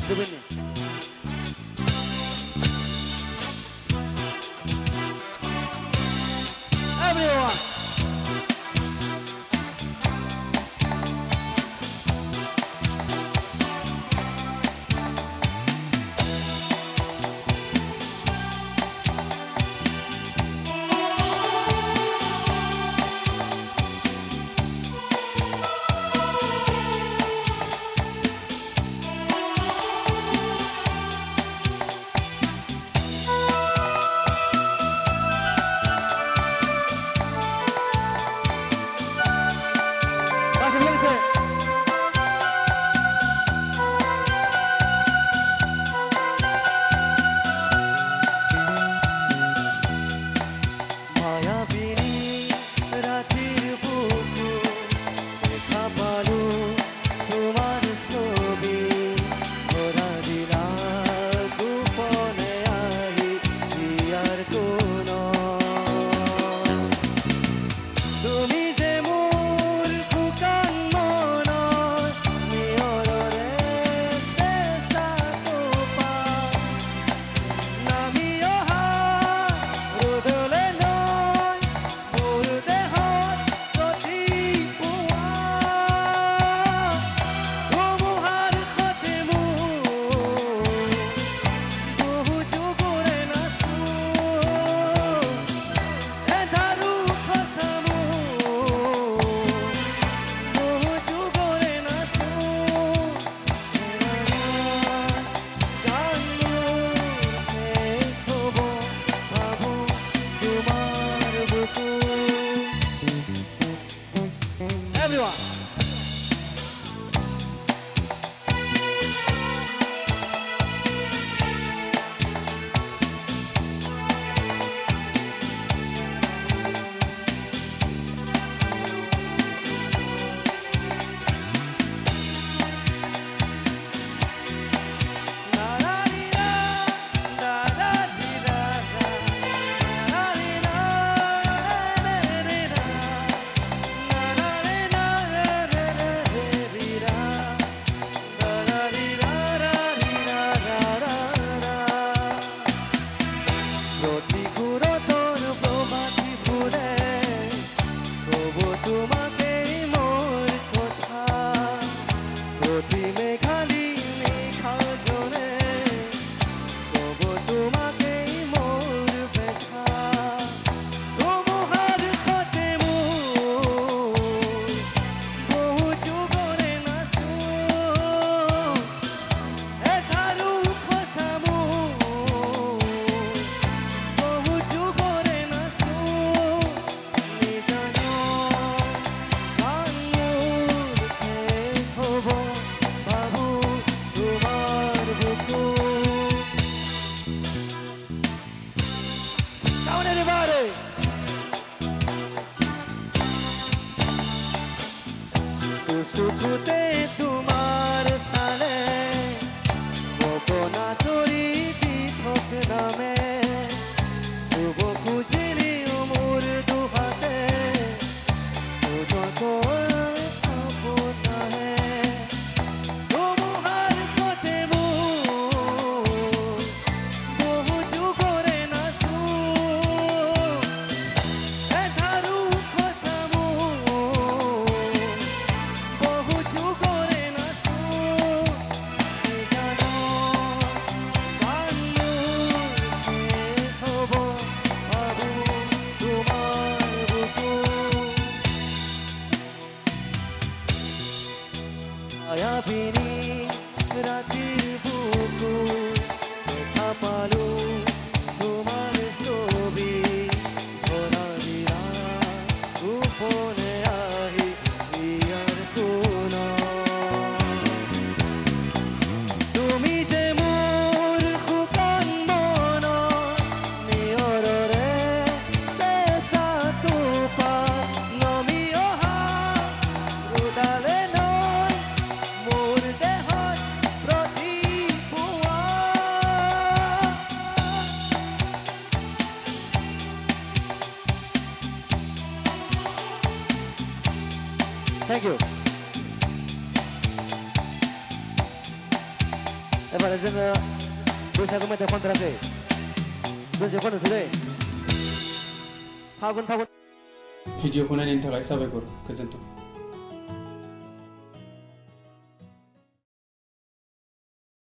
Dubin. Everyone. Everyone. সুখতে তোমার সালে গোপনা তরি পৃথক নামে শুভ খুঁজিলি মোর দুহাতে যত আপনাহে তোমার পথে বহু যুগরে নাচু এধারু খসামু মায়াবিনী রাতের বুকুর দেখা পালু তোমার ছবি ভরা দিলা গোপনে আহি ইয়ার কোন তুমি যে মোর শুকান মন নিয়ৰৰে চেঁচা টোপা নমি অহা ৰোদালে Thank you. एबार जोङो बैसागु मेथाइ खनथाराखै दोंसे खननोसै दै फागुन भिडिअखौ नायनायनि थाखाय साबायखर गोजोन्थों।